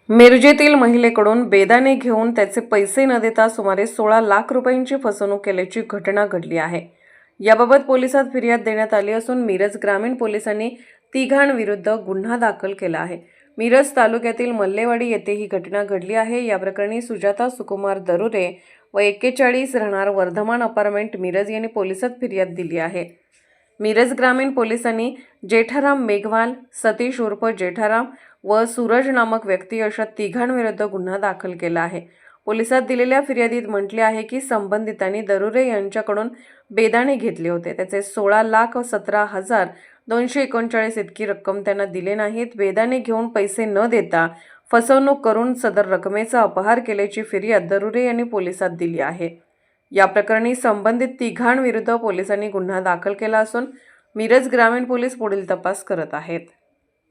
मिरजेतील महिलेकडून बेदाणे घेऊन त्याचे पैसे न देता सुमारे 16 लाख रुपयांची फसवणूक केल्याची घटना घडली आहे। याबाबत पोलिसात फिर्याद देण्यात आली असून मिरज ग्रामीण पोलिसांनी तिघांविरुद्ध गुन्हा दाखल केला आहे। मिरज तालुक्यातील मल्लेवाडी येथे ही घटना घडली आहे। या प्रकरणी सुजाता सुकुमार दरुरे व 41 राहणार वर्धमान अपार्टमेंट मिरज यांनी पोलिसात फिर्याद दिली आहे। मिरज ग्रामीण पोलिसांनी जेठाराम मेघवाल, सतीश उर्फ जेठाराम व सूरज नामक व्यक्ती अशा तिघांविरुद्ध गुन्हा दाखल केला आहे। पोलिसात दिलेल्या फिर्यादीत म्हटले आहे की संबंधितांनी दरुरे यांच्याकडून बेदाणे घेतले होते। त्याचे 16,17,239 इतकी रक्कम त्यांना दिले नाहीत। बेदाणे घेऊन पैसे न देता फसवणूक करून सदर रकमेचा अपहार केल्याची फिर्याद दरुरे यांनी पोलिसात दिली आहे। या प्रकरणी संबंधित तिघांविरुद्ध पोलिसांनी गुन्हा दाखल केला असून मिरज ग्रामीण पोलीस पुढील तपास करत आहेत।